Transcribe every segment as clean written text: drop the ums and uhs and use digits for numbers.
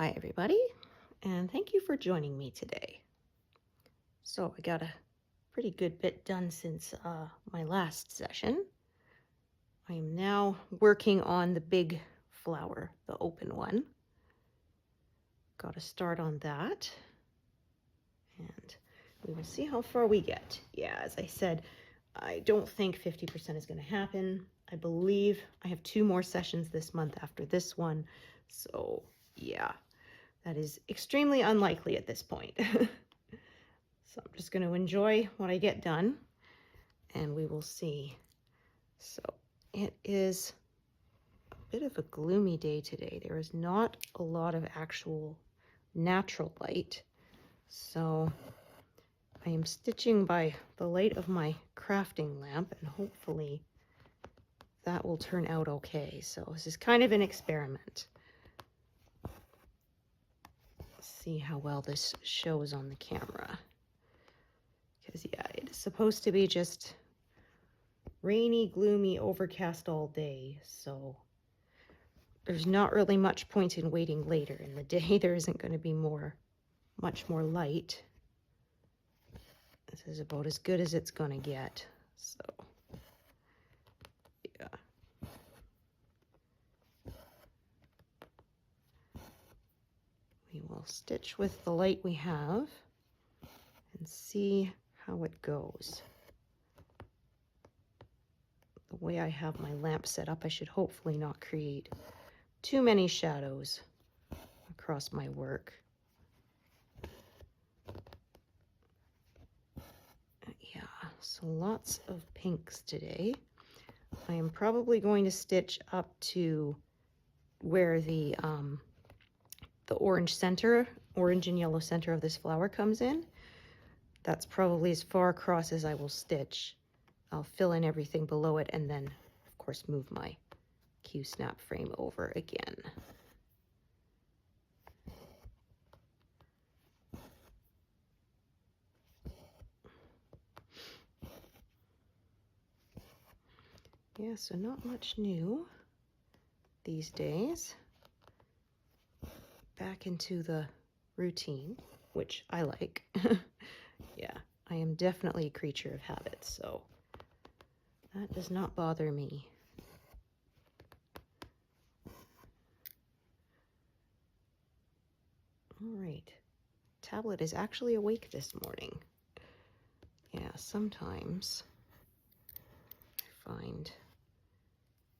Hi everybody, and thank you for joining me today. So I got a pretty good bit done since my last session. I am now working on the big flower, the open one. Got to start on that, and we will see how far we get. Yeah, as I said, I don't think 50% is going to happen. I believe I have 2 more sessions this month after this one, so yeah. That is extremely unlikely at this point. So I'm just going to enjoy what I get done, and we will see. So it is a bit of a gloomy day today. There is not a lot of actual natural light. So I am stitching by the light of my crafting lamp, and hopefully that will turn out okay. So this is kind of an experiment. See how well this shows on the camera, because yeah, it is supposed to be just rainy, gloomy, overcast all day, so there's not really much point in waiting later in the day. There isn't going to be much more light. This is about as good as it's going to get, so yeah. We will stitch with the light we have and see how it goes. The way I have my lamp set up, I should hopefully not create too many shadows across my work. Yeah, so lots of pinks today. I am probably going to stitch up to where the orange and yellow center of this flower comes in. That's probably as far across as I will stitch. I'll fill in everything below it and then, of course, move my Q-snap frame over again. Yeah, so not much new these days. Back into the routine, which I like. Yeah, I am definitely a creature of habit, so that does not bother me. All right, tablet is actually awake this morning. Yeah, sometimes I find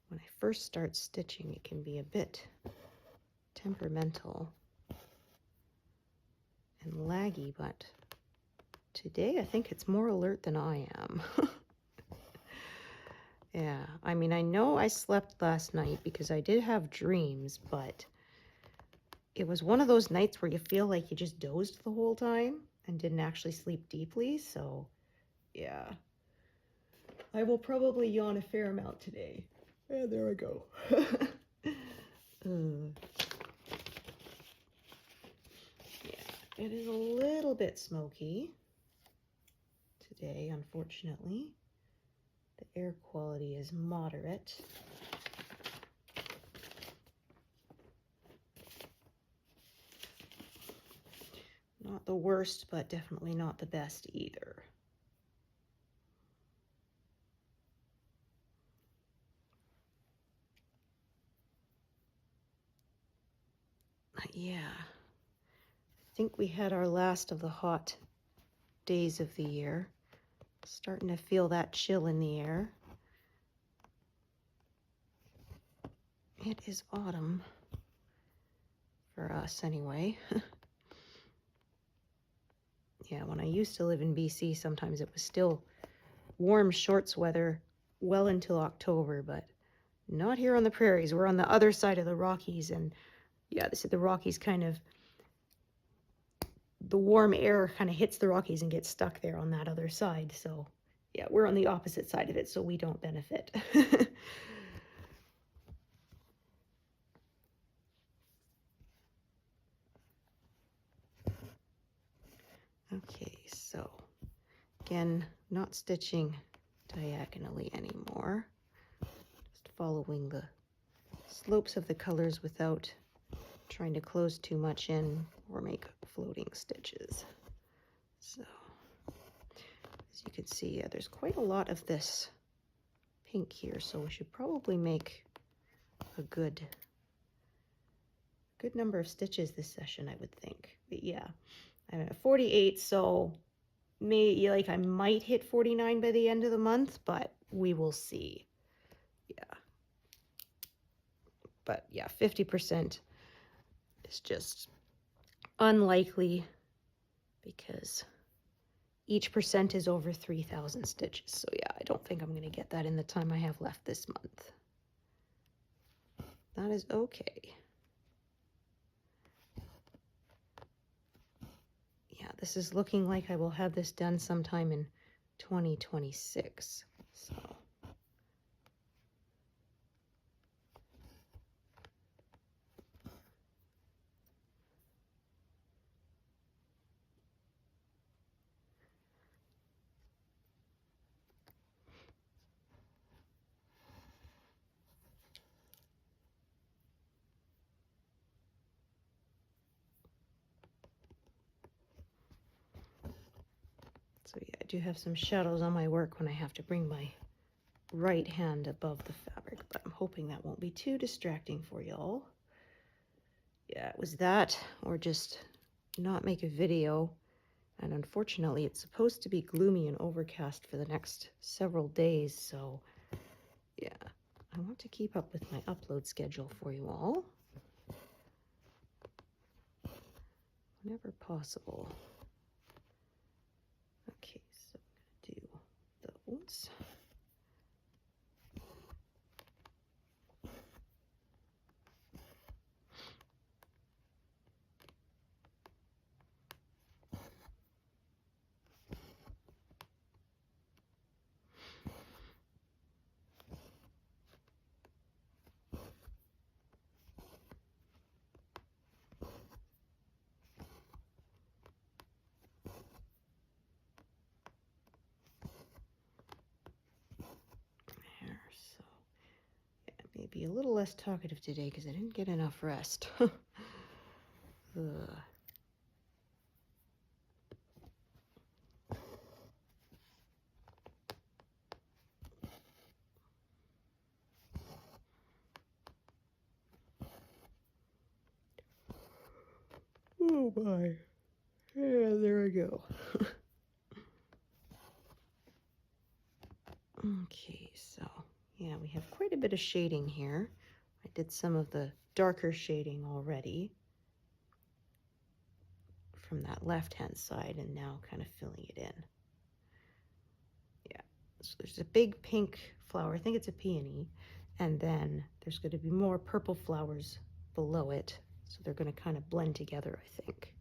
when I first start stitching, it can be a bit temperamental and laggy, but today I think it's more alert than I am. Yeah, I mean, I know I slept last night because I did have dreams, but it was one of those nights where you feel like you just dozed the whole time and didn't actually sleep deeply, so yeah. I will probably yawn a fair amount today. And there I go. Yeah, it is a little bit smoky today, unfortunately. The air quality is moderate. Not the worst, but definitely not the best either. Yeah, I think we had our last of the hot days of the year. Starting to feel that chill in the air. It is autumn, for us anyway. Yeah, when I used to live in BC, sometimes it was still warm shorts weather well until October, but not here on the prairies. We're on the other side of the Rockies, and yeah, the Rockies kind of, the warm air kind of hits the Rockies and gets stuck there on that other side. So yeah, we're on the opposite side of it, so we don't benefit. Okay, so again, not stitching diagonally anymore. Just following the slopes of the colors without trying to close too much in or make floating stitches. So as you can see, there's quite a lot of this pink here, so we should probably make a good number of stitches this session, I would think. But yeah, I'm at 48, so I might hit 49 by the end of the month, but we will see. Yeah. But yeah, 50% is just unlikely because each percent is over 3,000 stitches. So yeah, I don't think I'm going to get that in the time I have left this month. That is okay. Yeah, this is looking like I will have this done sometime in 2026. So yeah, I do have some shadows on my work when I have to bring my right hand above the fabric, but I'm hoping that won't be too distracting for y'all. Yeah, it was that or just not make a video. And unfortunately, it's supposed to be gloomy and overcast for the next several days. So yeah, I want to keep up with my upload schedule for you all whenever possible. Okay, so I'm going to do those. So yeah, maybe a little less talkative today because I didn't get enough rest. Oh my. Yeah, there I go. Okay, so yeah, we have quite a bit of shading here. I did some of the darker shading already from that left-hand side and now kind of filling it in. Yeah, so there's a big pink flower. I think it's a peony. And then there's going to be more purple flowers below it. So they're going to kind of blend together, I think.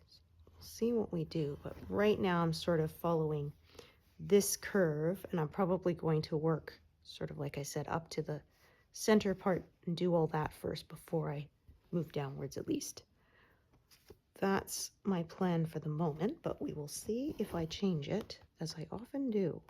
So we'll see what we do. But right now I'm sort of following this curve, and I'm probably going to work sort of like I said up to the center part and do all that first before I move downwards at least. That's my plan for the moment, but we will see if I change it, as I often do.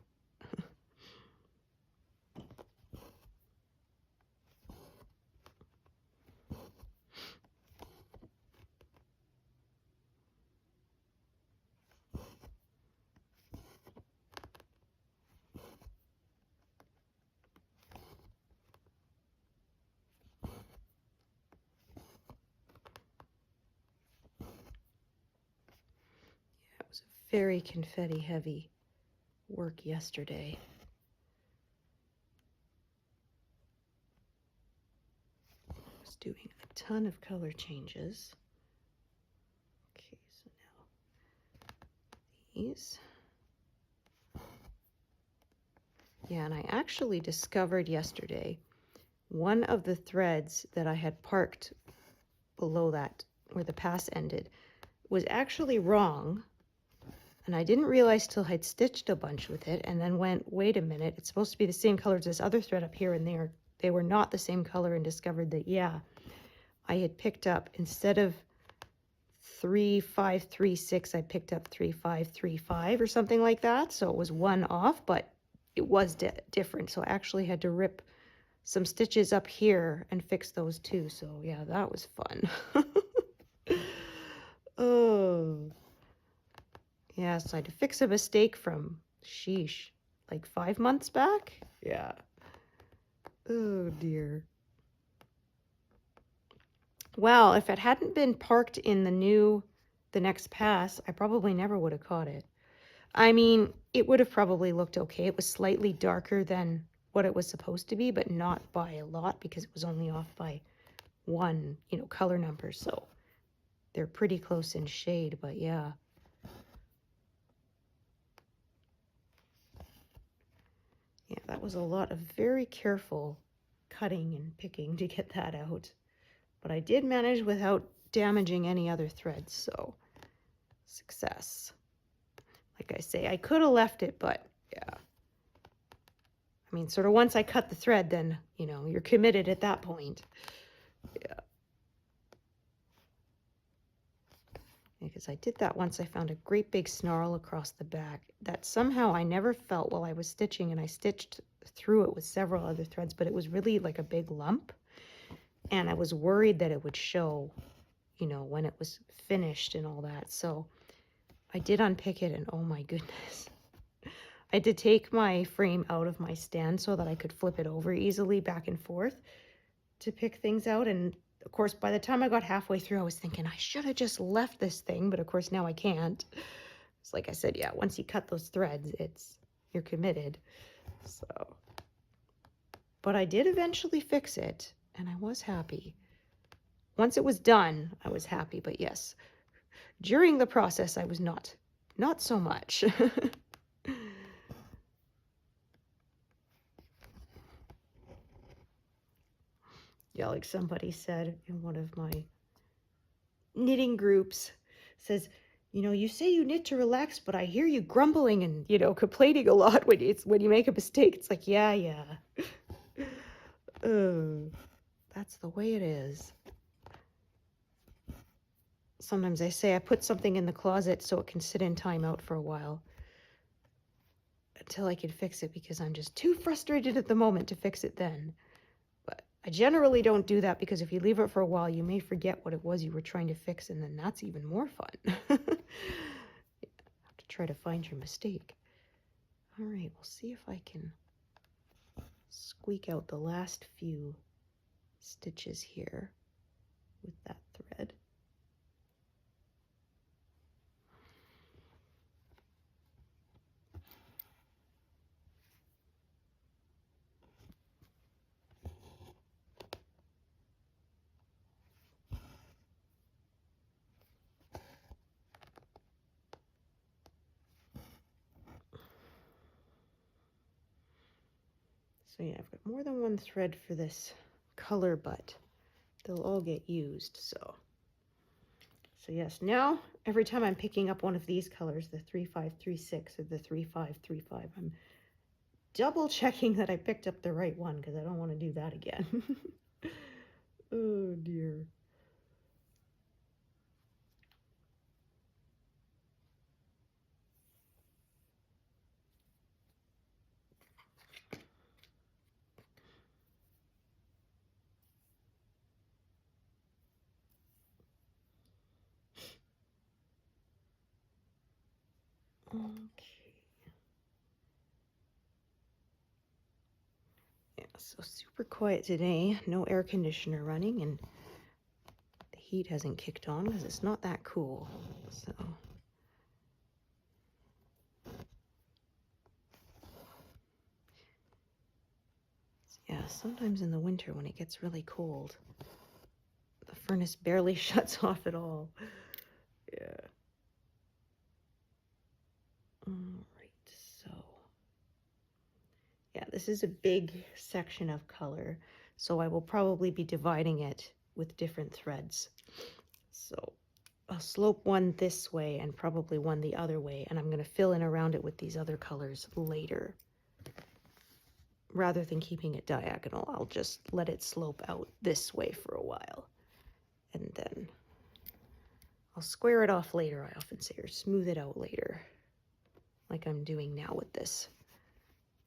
Very confetti heavy work yesterday. I was doing a ton of color changes. Okay, so now these. Yeah, and I actually discovered yesterday one of the threads that I had parked below that where the pass ended was actually wrong. And I didn't realize till I'd stitched a bunch with it and then went, wait a minute, it's supposed to be the same color as this other thread up here, and they were not the same color, and discovered that, yeah, I had picked up, instead of 3536, I picked up 3535 or something like that. So it was one off, but it was different. So I actually had to rip some stitches up here and fix those too. So yeah, that was fun. Oh, yeah, so I had to fix a mistake from, sheesh, like 5 months back? Yeah. Oh, dear. Well, if it hadn't been parked in the next pass, I probably never would have caught it. I mean, it would have probably looked okay. It was slightly darker than what it was supposed to be, but not by a lot because it was only off by one, color number. So they're pretty close in shade, but yeah. Yeah, that was a lot of very careful cutting and picking to get that out. But I did manage without damaging any other threads, so success. Like I say, I could have left it, but yeah. I mean, sort of once I cut the thread, then, you're committed at that point. Yeah. Because I did that once. I found a great big snarl across the back that somehow I never felt while I was stitching, and I stitched through it with several other threads, but it was really like a big lump, and I was worried that it would show, when it was finished and all that. So I did unpick it, and oh my goodness. I had to take my frame out of my stand so that I could flip it over easily back and forth to pick things out. And of course, by the time I got halfway through, I was thinking I should have just left this thing, but of course now I can't. It's like I said, yeah, once you cut those threads, you're committed. So, but I did eventually fix it, and I was happy. Once it was done, I was happy, but yes, during the process, I was not so much. Yeah, like somebody said in one of my knitting groups, says, you say you knit to relax, but I hear you grumbling and, complaining a lot when you make a mistake. It's like, yeah. That's the way it is. Sometimes I say I put something in the closet so it can sit in timeout for a while until I can fix it, because I'm just too frustrated at the moment to fix it then. But I generally don't do that, because if you leave it for a while, you may forget what it was you were trying to fix, and then that's even more fun. Have to try to find your mistake. All right, we'll see if I can squeak out the last few stitches here with that thread. So yeah, I've got more than one thread for this color, but they'll all get used. So yes, now every time I'm picking up one of these colors, the 3536 or the 3535, I'm double checking that I picked up the right one, because I don't want to do that again. Oh dear. Okay. Yeah, so super quiet today. No air conditioner running, and the heat hasn't kicked on because it's not that cool. So yeah, sometimes in the winter when it gets really cold, the furnace barely shuts off at all. Yeah. All right, so yeah, this is a big section of color, so I will probably be dividing it with different threads. So I'll slope one this way and probably one the other way, and I'm going to fill in around it with these other colors later. Rather than keeping it diagonal, I'll just let it slope out this way for a while, and then I'll square it off later, I often say, or smooth it out later, like I'm doing now with this.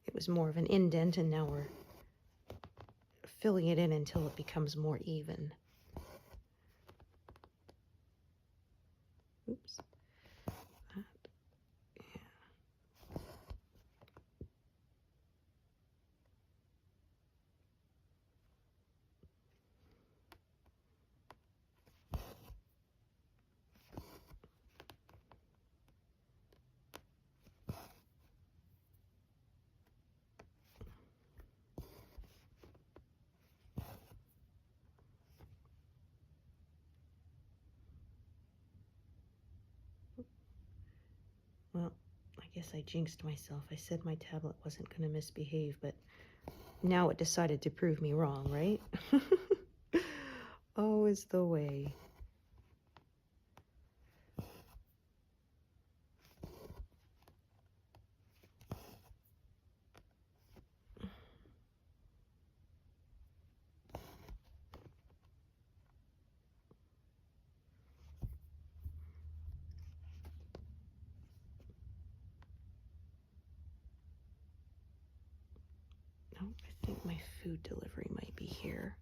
It was more of an indent, and now we're filling it in until it becomes more even. Oops. Well, I guess I jinxed myself. I said my tablet wasn't going to misbehave, but now it decided to prove me wrong, right? Always the way. No, I think my food delivery might be here.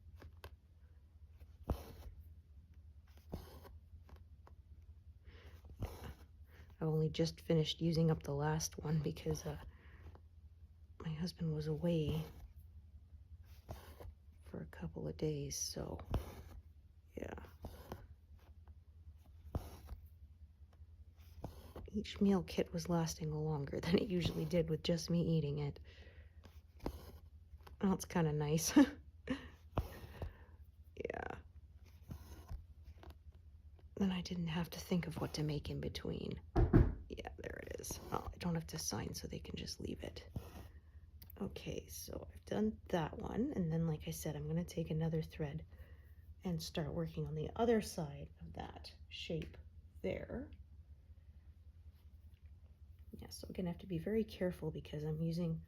I only just finished using up the last one because my husband was away for a couple of days, so yeah. Each meal kit was lasting longer than it usually did with just me eating it. Well, it's kind of nice. Yeah. Then I didn't have to think of what to make in between. Yeah, there it is. Oh, I don't have to sign, so they can just leave it. Okay, so I've done that one, and then like I said, I'm going to take another thread and start working on the other side of that shape there. Yeah, so I'm going to have to be very careful because I'm using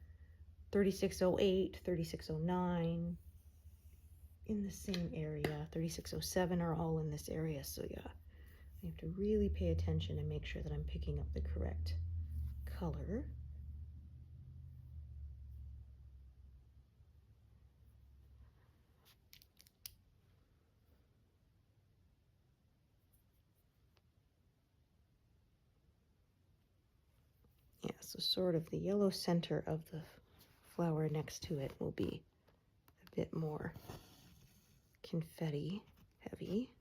3608, 3609 in the same area. 3607 are all in this area, so yeah, I have to really pay attention and make sure that I'm picking up the correct color. Yeah, so sort of the yellow center of the flower next to it will be a bit more confetti heavy.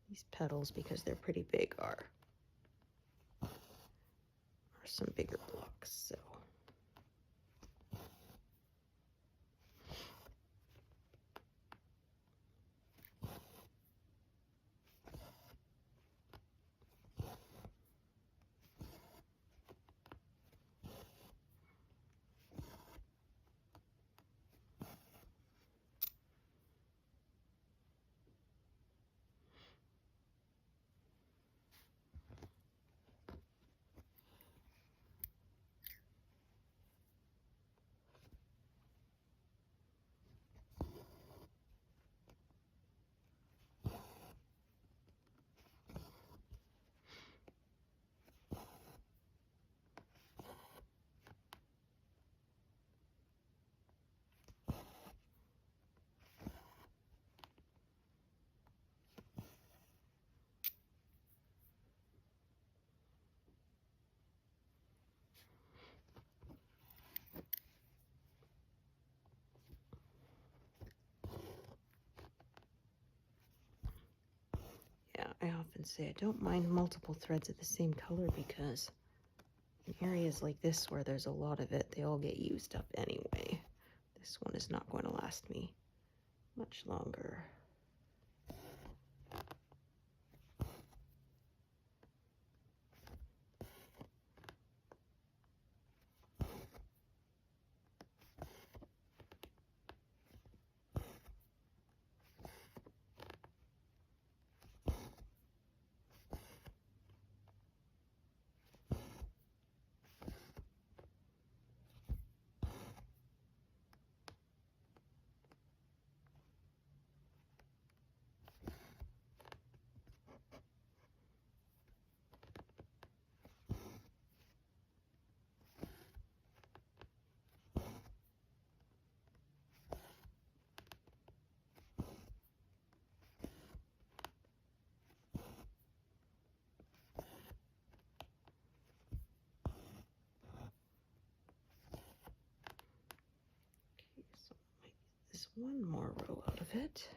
These petals, because they're pretty big, are some bigger blocks, so. Yeah, I often say I don't mind multiple threads of the same color because in areas like this where there's a lot of it, they all get used up anyway. This one is not going to last me much longer. one more row out of it.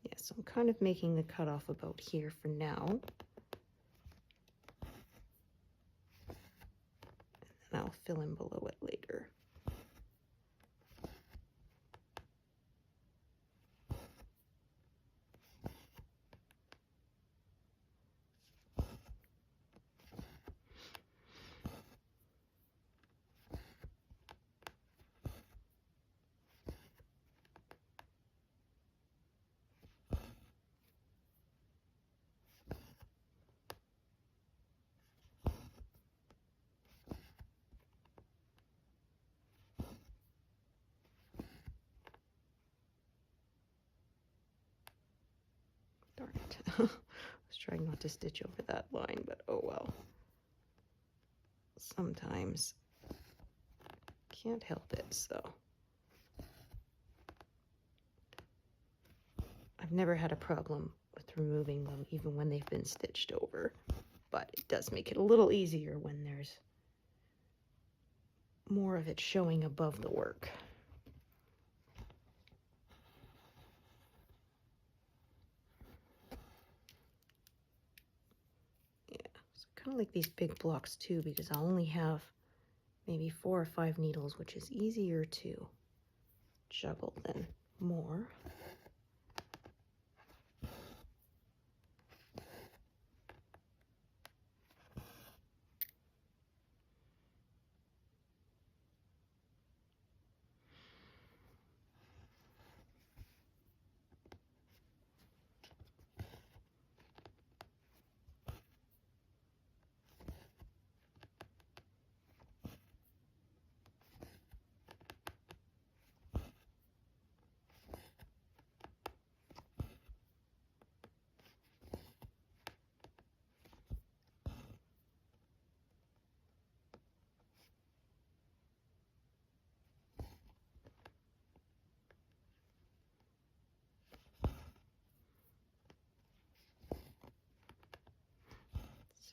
Yes, I'm kind of making the cutoff about here for now. And I'll fill in below it later. Darn it. I was trying not to stitch over that line, but oh well. Sometimes can't help it, so. I've never had a problem with removing them even when they've been stitched over, but it does make it a little easier when there's more of it showing above the work. Yeah, so I kind of like these big blocks too because I only have maybe 4 or 5 needles, which is easier to juggle than more.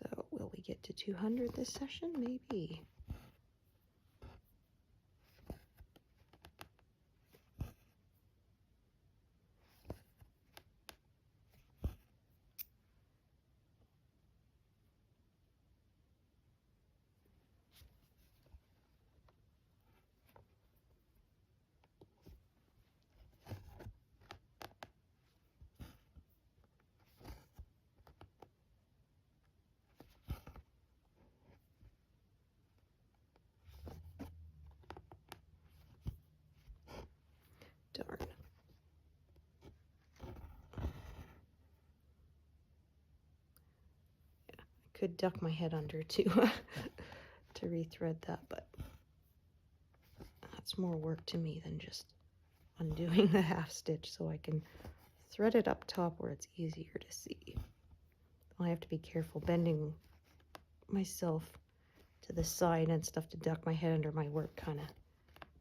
So will we get to 200 this session? Maybe. Darn. Yeah, I could duck my head under to to rethread that, but that's more work to me than just undoing the half stitch, so I can thread it up top where it's easier to see. I have to be careful bending myself to the side and stuff to duck my head under my work, kind of.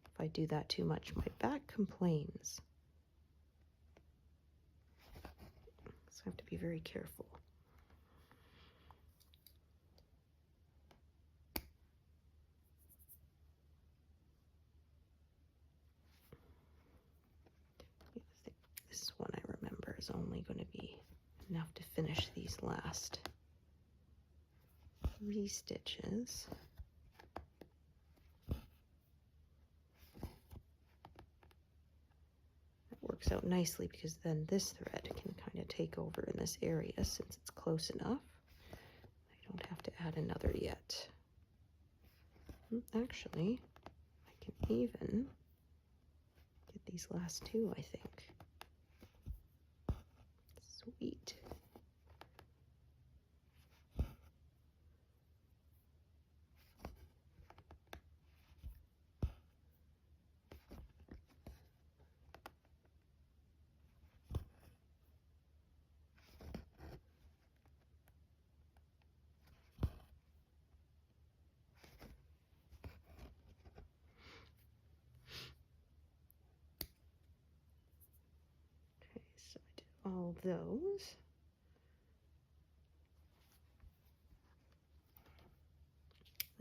If I do that too much, my back complains. So I have to be very careful. This one I remember is only going to be enough to finish these last 3 stitches. That works out nicely because then this thread can kind of take over in this area since it's close enough. I don't have to add another yet. Actually, I can even get these last 2, I think. Sweet. So I did all those.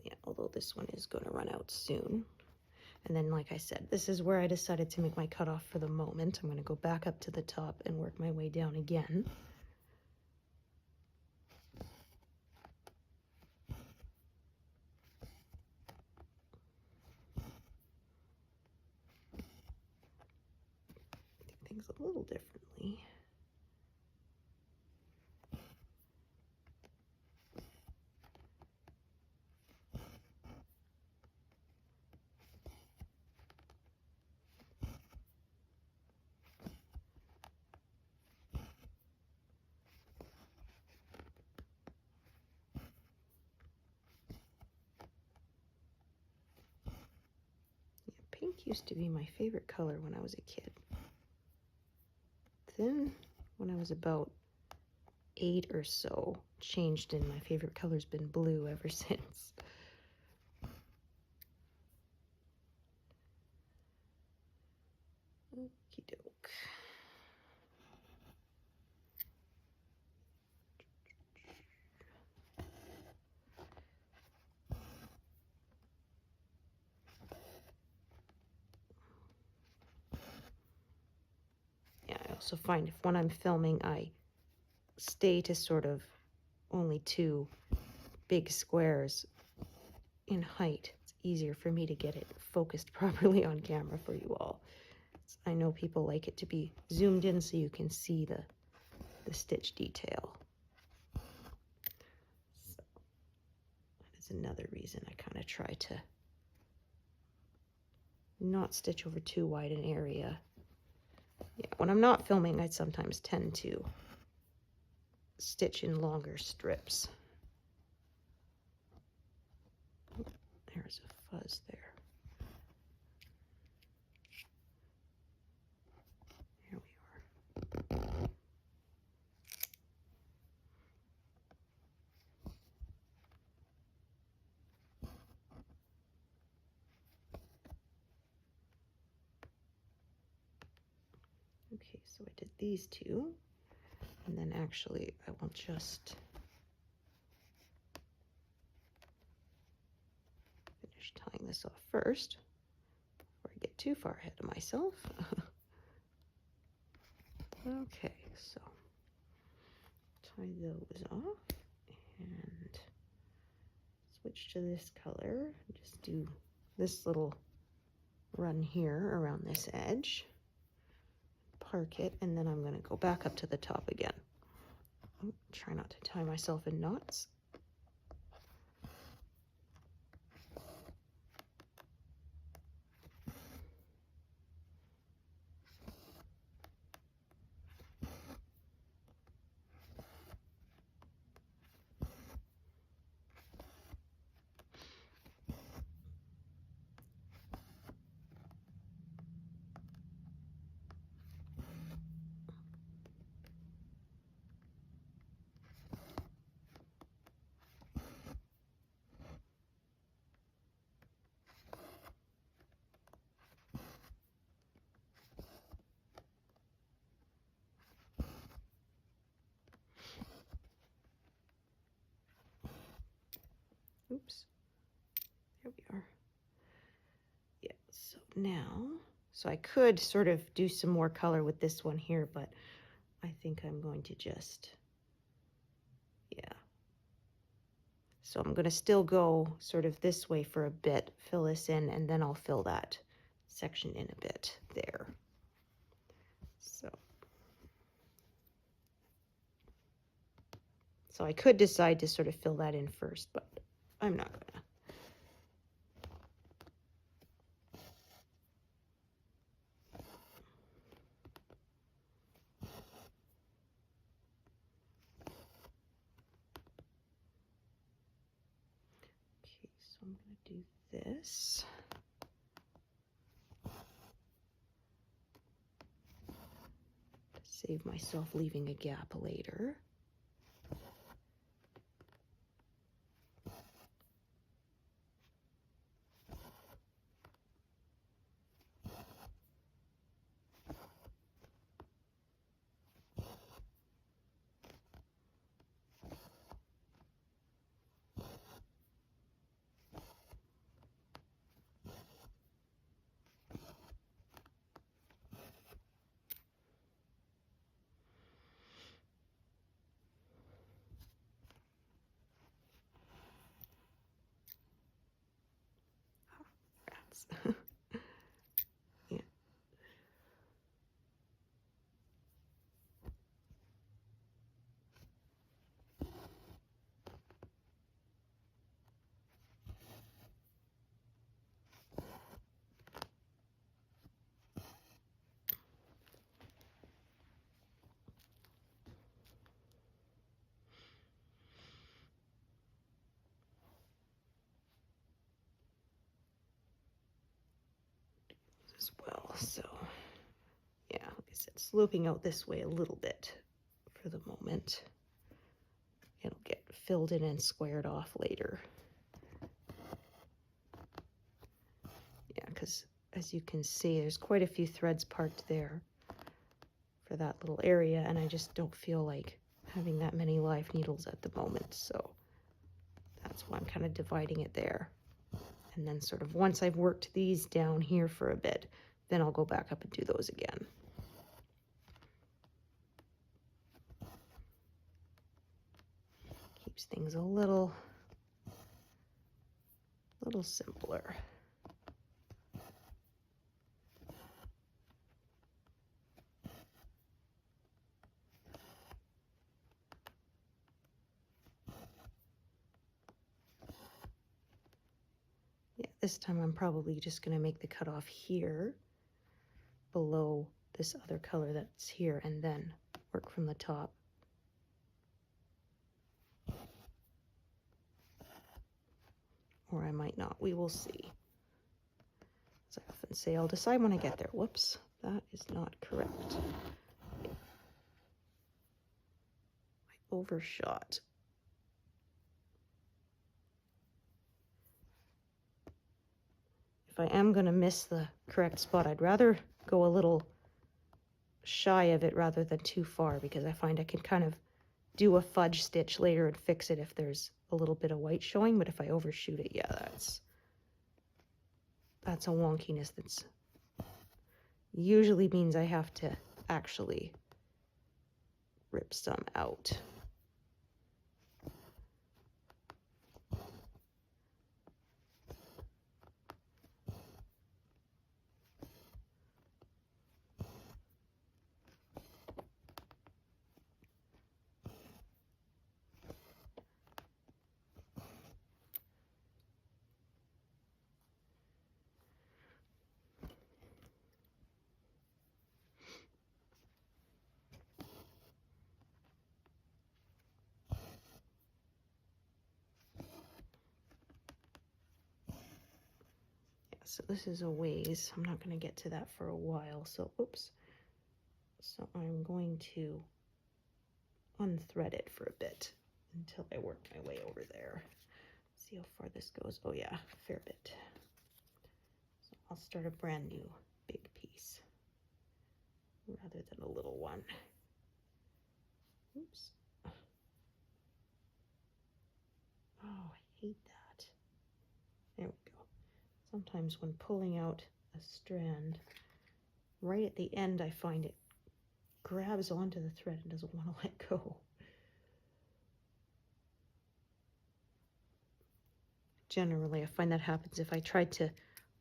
Yeah, although this one is going to run out soon. And then, like I said, this is where I decided to make my cutoff for the moment. I'm going to go back up to the top and work my way down again. Do things a little differently. Pink used to be my favorite color when I was a kid. Then, when I was about 8 or so, changed, and my favorite color's been blue ever since. Okie doke. I also find if when I'm filming I stay to sort of only 2 big squares in height, it's easier for me to get it focused properly on camera for you all. I know people like it to be zoomed in so you can see the stitch detail. So that is another reason I kind of try to not stitch over too wide an area. Yeah, when I'm not filming, I sometimes tend to stitch in longer strips. There's a fuzz there. Here we are. Okay, so I did these 2, and then actually I will just finish tying this off first before I get too far ahead of myself. Okay, so tie those off and switch to this color. Just do this little run here around this edge. Park it, and then I'm going to go back up to the top again. Try not to tie myself in knots. Oops, there we are. Yeah, so now, so I could sort of do some more color with this one here, but I think I'm going to just, yeah. So I'm going to still go sort of this way for a bit, fill this in, and then I'll fill that section in a bit there. So I could decide to sort of fill that in first, but I'm not gonna. Okay, so I'm gonna do this. To save myself leaving a gap later. Whoops. Yeah. As well, so yeah, like I said, sloping out this way a little bit for the moment. It'll get filled in and squared off later. Yeah, because as you can see, there's quite a few threads parked there for that little area, and I just don't feel like having that many live needles at the moment, so that's why I'm kind of dividing it there. And then sort of once I've worked these down here for a bit, then I'll go back up and do those again. Keeps things a little simpler. Yeah, this time I'm probably just going to make the cutoff here below this other color that's here and then work from the top. Or I might not. We will see. As I often say, I'll decide when I get there. Whoops, that is not correct. I overshot. If I am going to miss the correct spot, I'd rather go a little shy of it rather than too far, because I find I can kind of do a fudge stitch later and fix it if there's a little bit of white showing. But if I overshoot it, yeah, that's a wonkiness that's usually means I have to actually rip some out. So this is a ways. I'm not going to get to that for a while. So, oops. So I'm going to unthread it for a bit until I work my way over there. See how far this goes. Oh yeah, a fair bit. So I'll start a brand new big piece rather than a little one. Oops. Oh, I hate that. There we go. Sometimes when pulling out a strand, right at the end, I find it grabs onto the thread and doesn't want to let go. Generally, I find that happens if I try to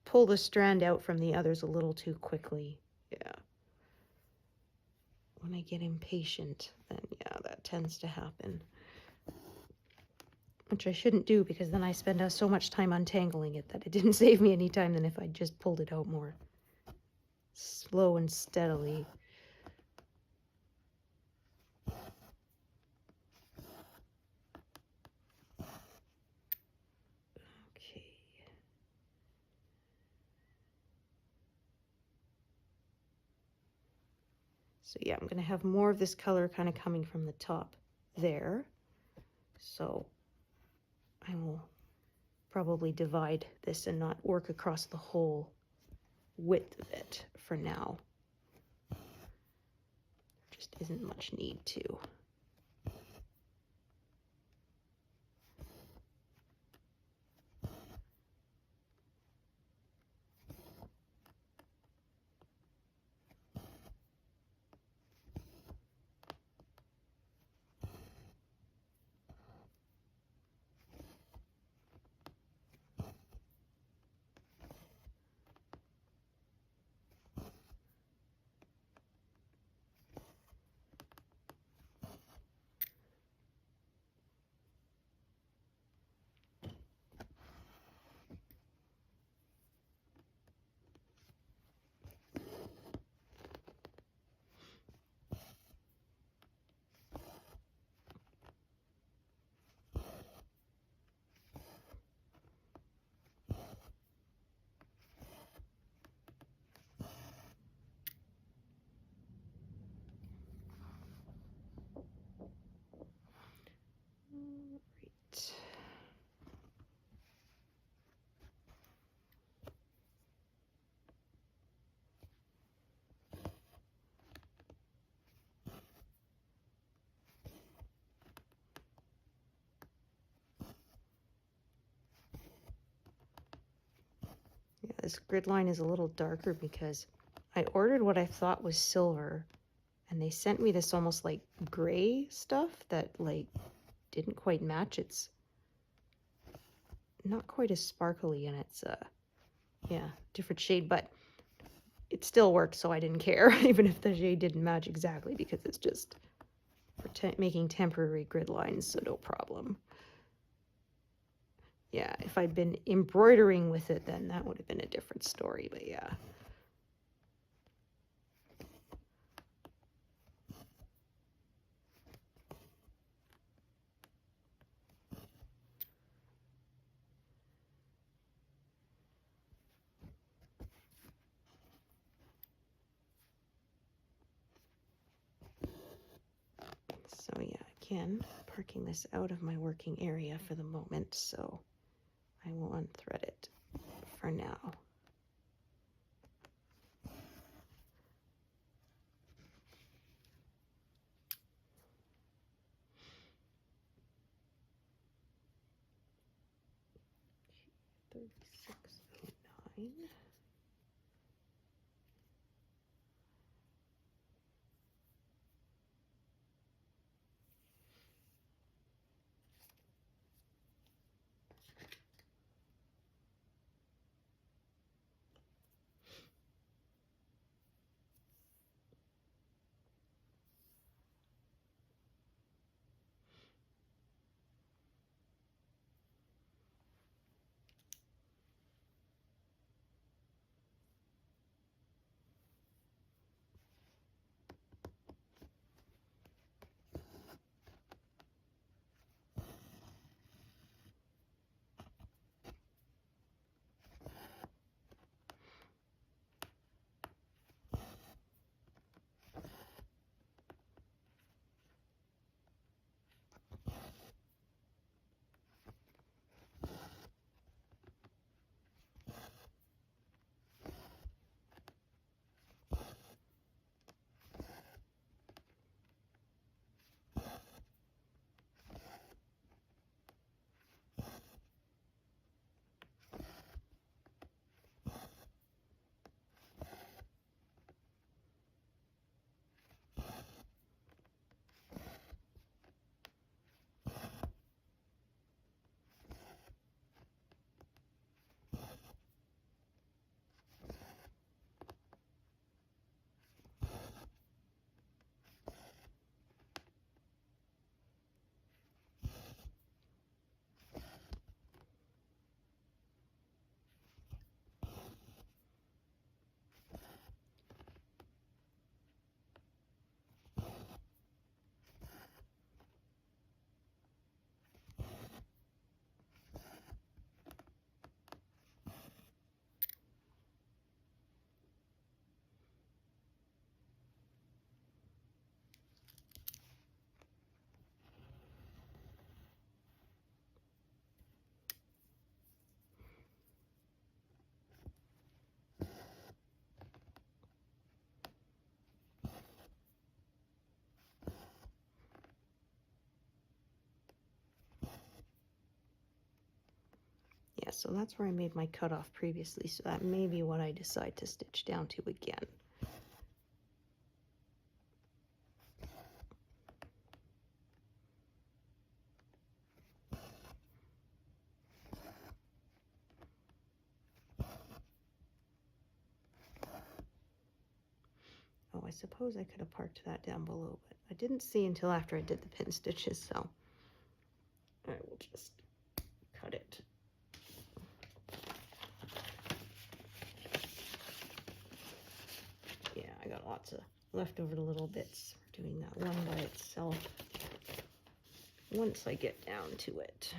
pull the strand out from the others a little too quickly. Yeah. When I get impatient, then yeah, that tends to happen. Which I shouldn't do, because then I spend so much time untangling it that it didn't save me any time than if I just pulled it out more slow and steadily. Okay. So yeah, I'm going to have more of this color kind of coming from the top there. So I will probably divide this and not work across the whole width of it for now. Just isn't much need to. Yeah, this grid line is a little darker because I ordered what I thought was silver, and they sent me this almost like gray stuff that like didn't quite match. It's not quite as sparkly, and it's yeah, different shade, but it still worked, so I didn't care even if the shade didn't match exactly, because it's just for making temporary grid lines, so no problem. Yeah, if I'd been embroidering with it, then that would have been a different story, but yeah. So yeah, again, parking this out of my working area for the moment, so I will unthread it for now. $36.09. Yeah, so that's where I made my cutoff previously, so that may be what I decide to stitch down to again. Oh, I suppose I could have parked that down below, but I didn't see until after I did the pin stitches, so I will just cut it. Yeah, I got lots of leftover little bits for doing that one by itself once I get down to it.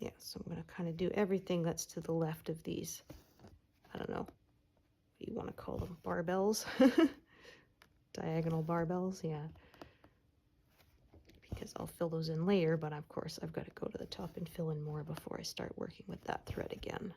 Yeah, so I'm going to kind of do everything that's to the left of these. I don't know what you want to call them, barbells. Diagonal barbells, yeah. Because I'll fill those in later, but of course I've got to go to the top and fill in more before I start working with that thread again.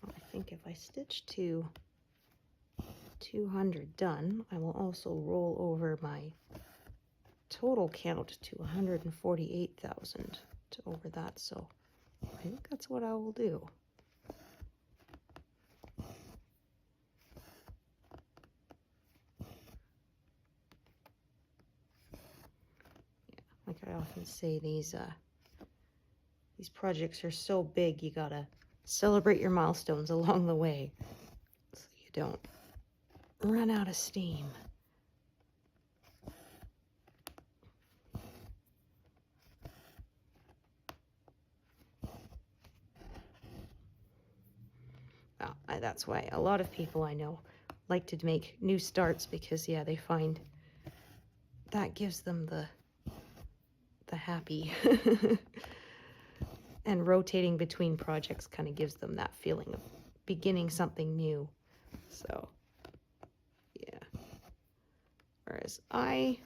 I think if I stitch to 200 done, I will also roll over my total count to 148,000 to over that, so I think that's what I will do. Yeah, like I often say, these projects are so big, you gotta celebrate your milestones along the way so you don't run out of steam. That's why a lot of people I know like to make new starts, because yeah, they find that gives them the happy and rotating between projects kind of gives them that feeling of beginning something new. So yeah, whereas I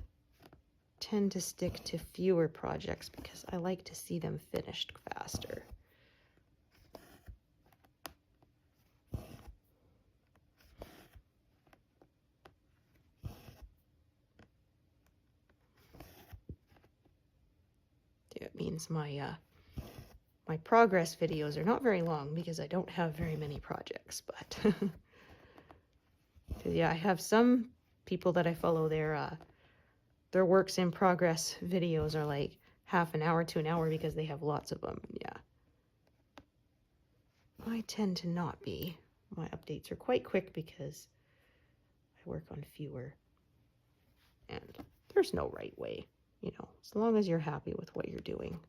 tend to stick to fewer projects because I like to see them finished faster. It means my progress videos are not very long because I don't have very many projects, but yeah, I have some people that I follow, their works in progress videos are like half an hour to an hour because they have lots of them. Yeah, I tend to not be. My updates are quite quick because I work on fewer, and there's no right way, you know, as long as you're happy with what you're doing.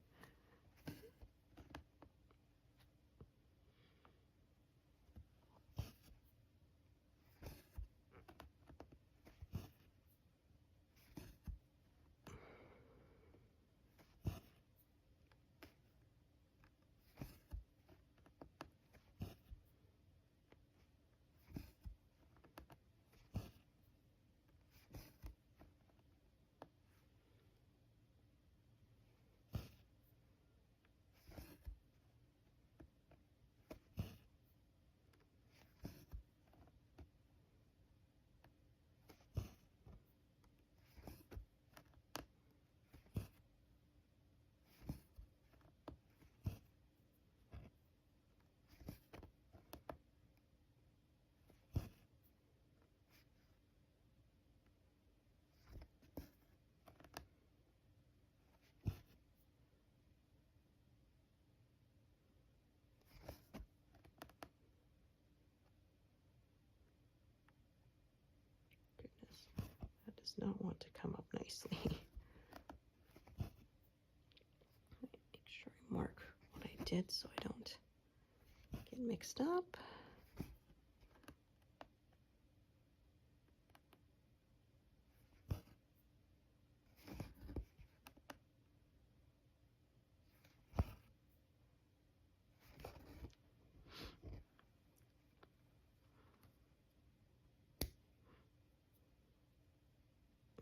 That does not want to come up nicely. Make sure I mark what I did so I don't get mixed up.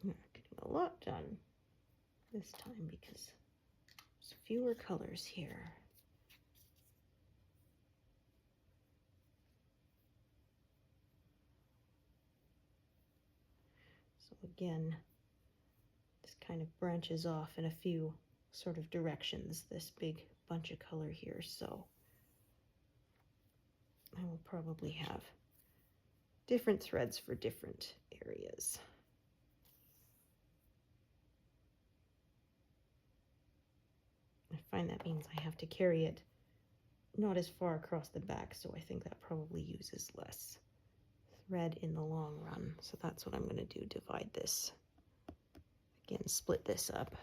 Not getting a lot done this time because There's fewer colors here. So again, this kind of branches off in a few sort of directions, this big bunch of color here. So I will probably have different threads for different areas. I find that means I have to carry it not as far across the back, so I think that probably uses less thread in the long run. So that's what I'm going to do, divide this. Again, split this up.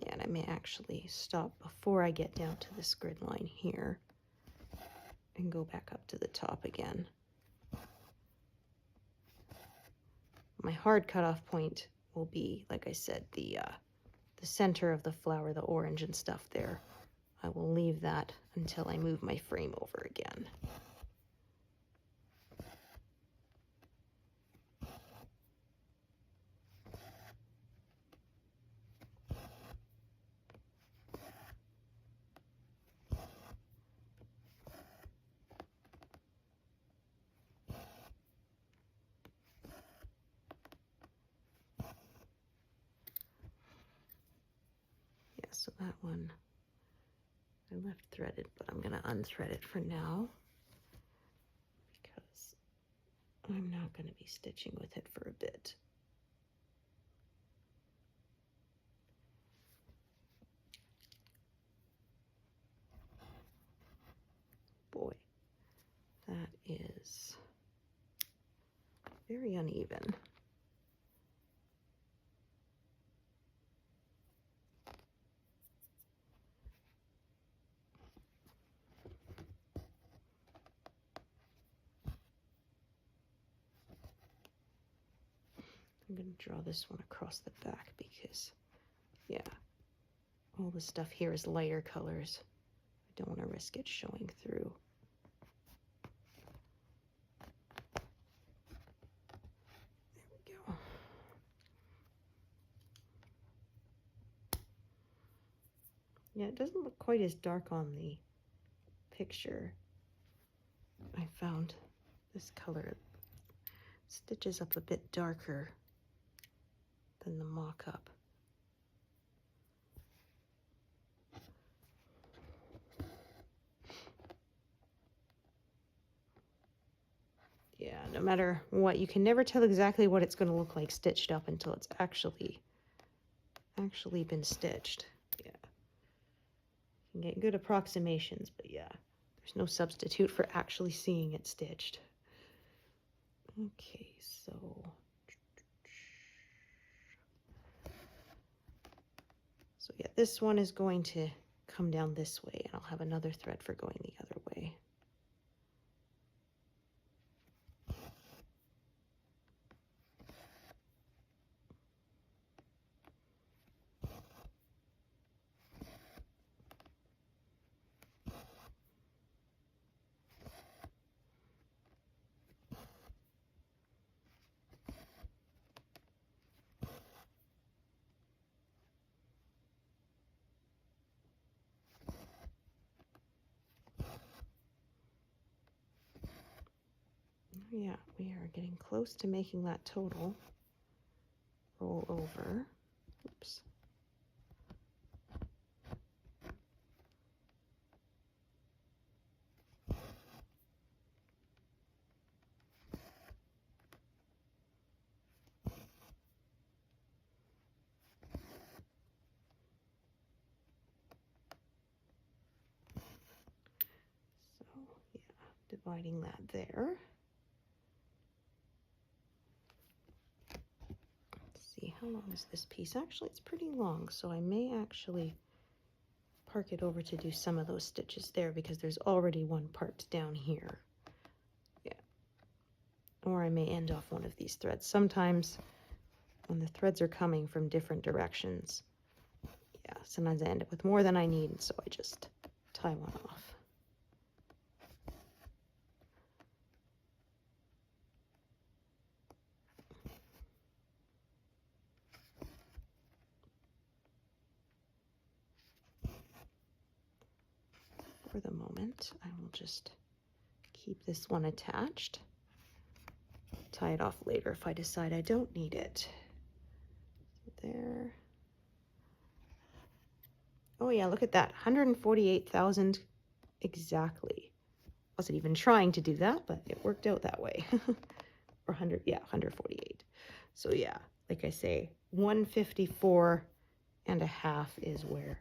Yeah, and I may actually stop before I get down to this grid line here and go back up to the top again. My hard cutoff point will be, like I said, the center of the flower, the orange and stuff there. I will leave that until I move my frame over again. So that one I left threaded, but I'm going to unthread it for now because I'm not going to be stitching with it for a bit. Boy, that is very uneven. I'm going to draw this one across the back because, yeah, all the stuff here is lighter colors. I don't want to risk it showing through. There we go. Yeah, it doesn't look quite as dark on the picture. I found this color stitches up a bit darker than the mock-up. Yeah, no matter what, you can never tell exactly what it's going to look like stitched up until it's actually been stitched. Yeah. You can get good approximations, but yeah, there's no substitute for actually seeing it stitched. Okay, so yeah, this one is going to come down this way, and I'll have another thread for going the other way. Yeah, we are getting close to making that total roll over. Oops. So, yeah, dividing that there. See, how long is this piece? Actually, it's pretty long, so I may actually park it over to do some of those stitches there because there's already one part down here. Yeah. or I may end off one of these threads. Sometimes when the threads are coming from different directions, yeah, sometimes I end up with more than I need, and so I just tie one off. For the moment, I will just keep this one attached. Tie it off later if I decide I don't need it. There. Oh yeah, look at that, 148,000 exactly. Wasn't even trying to do that, but it worked out that way. Or 100, yeah, 148. So yeah, like I say, 154 and a half is where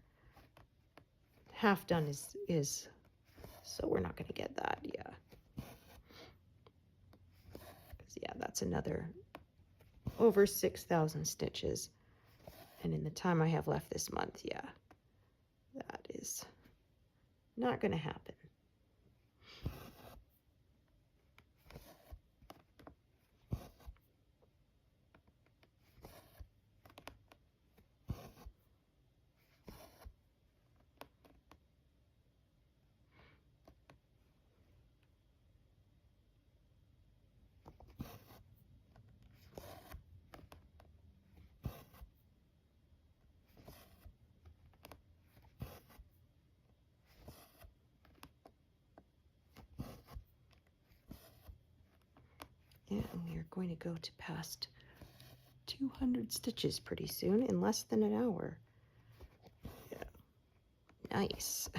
half done is, so we're not going to get that, yeah. Yeah, that's another over 6,000 stitches. And in the time I have left this month, yeah, that is not going to happen. And we are going to go to past 200 stitches pretty soon, in less than an hour. Yeah, nice.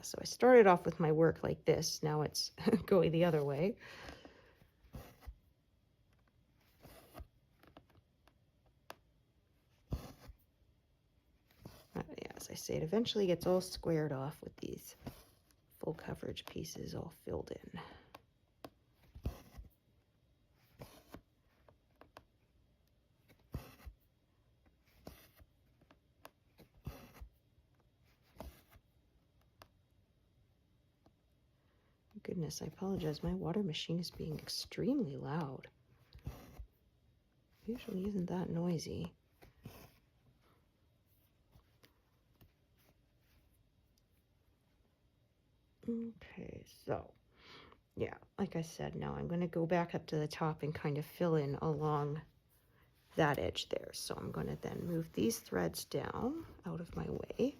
So I started off with my work like this. Now it's going the other way. Yeah, as I say, it eventually gets all squared off with these full coverage pieces all filled in. Goodness, I apologize. My water machine is being extremely loud. Usually isn't that noisy. Okay, so yeah, like I said, now I'm going to go back up to the top and kind of fill in along that edge there. So I'm going to then move these threads down out of my way,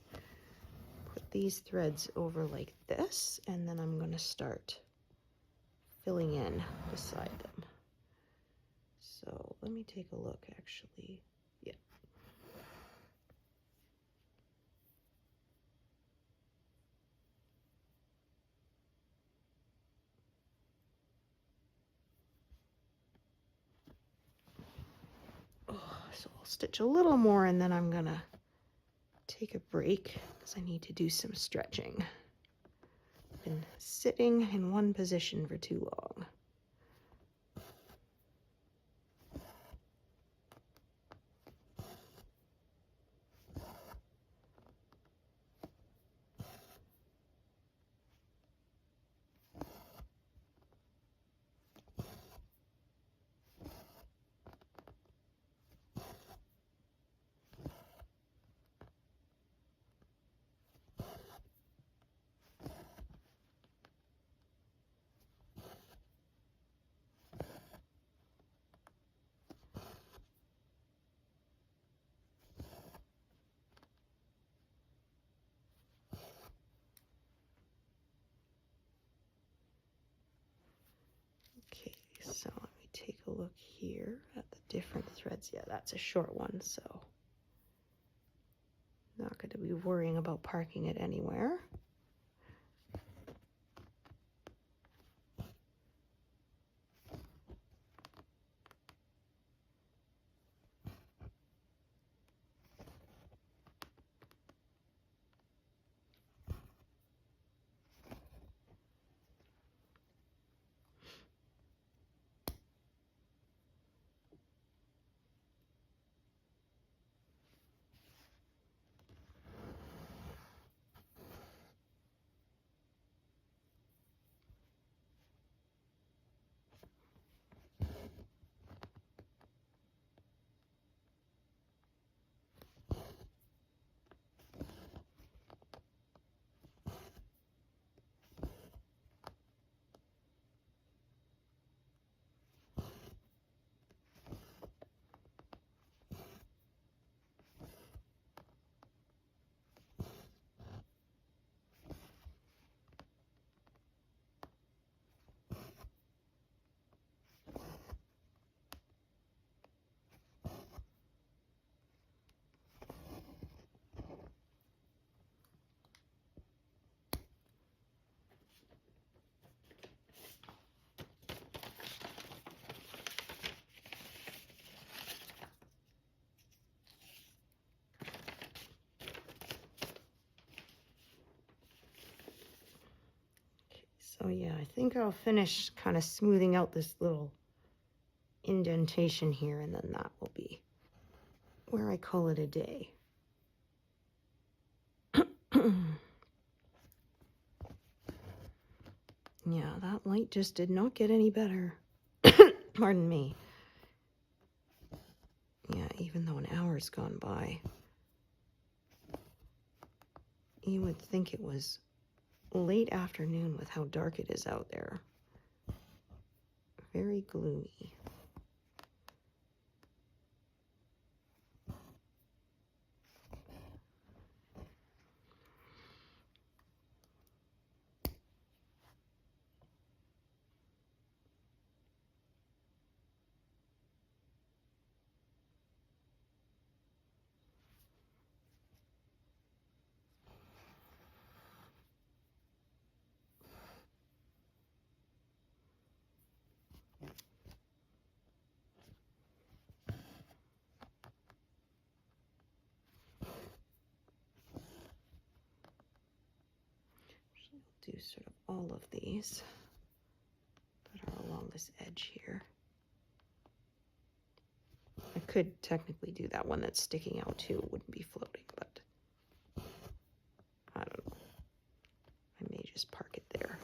put these threads over like this, and then I'm going to start filling in beside them. So let me take a look actually. Yeah. So I'll stitch a little more and then I'm gonna take a break because I need to do some stretching. I've been sitting in one position for too long. Okay, so let me take a look here at the different threads. Yeah, that's a short one, so not going to be worrying about parking it anywhere. So yeah, I think I'll finish kind of smoothing out this little indentation here, and then that will be where I call it a day. Yeah, that light just did not get any better. Pardon me. Yeah, even though an hour's gone by, you would think it was late afternoon with how dark it is out there. Very gloomy. Do sort of all of these that are along this edge here. I could technically do that one that's sticking out too. It wouldn't be floating, but I don't know. I may just park it there.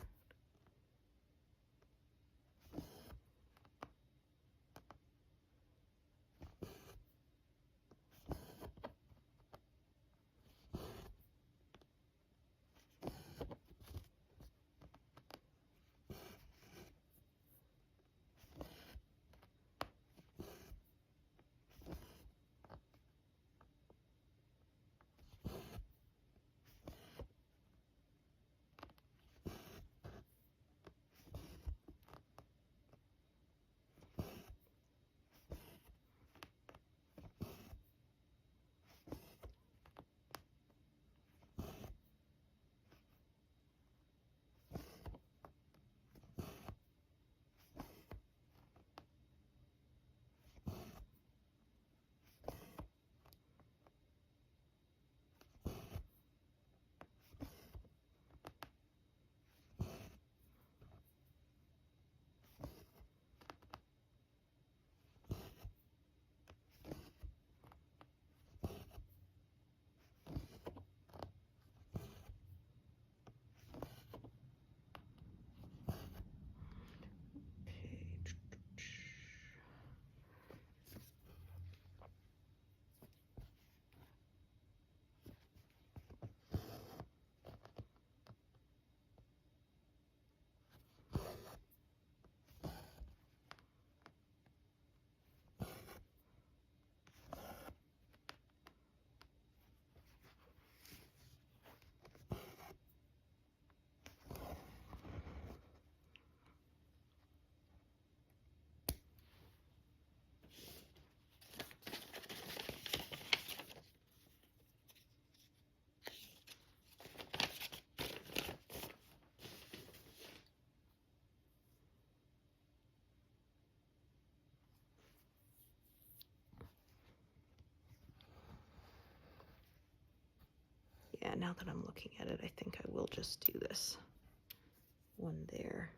Yeah, now that I'm looking at it, I think I will just do this one there.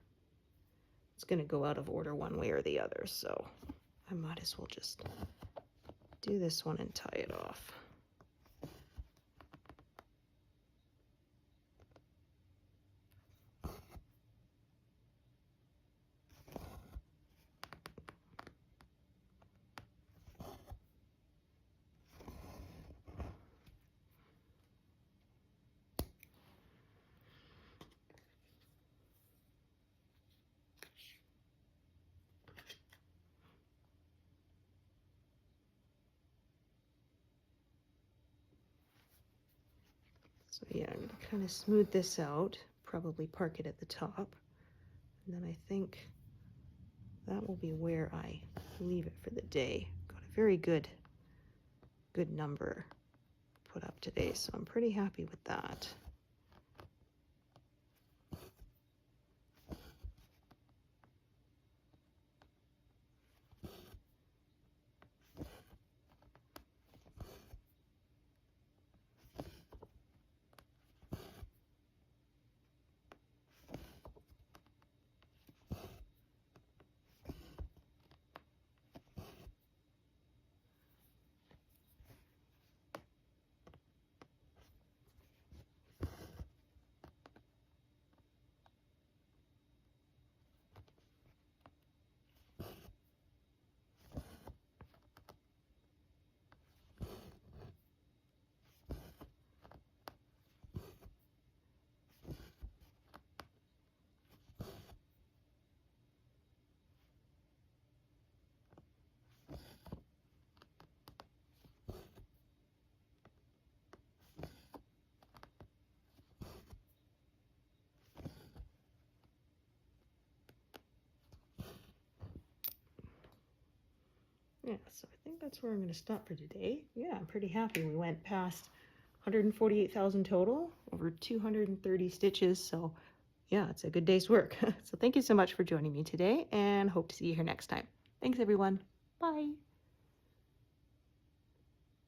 It's going to go out of order one way or the other, so I might as well just do this one and tie it off. So yeah, I'm going to kind of smooth this out, probably park it at the top, and then I think that will be where I leave it for the day. Got a very good number put up today, so I'm pretty happy with that. Yeah, so I think that's where I'm going to stop for today. Yeah, I'm pretty happy. We went past 148,000 total, over 230 stitches. So yeah, it's a good day's work. So thank you so much for joining me today, and hope to see you here next time. Thanks, everyone. Bye.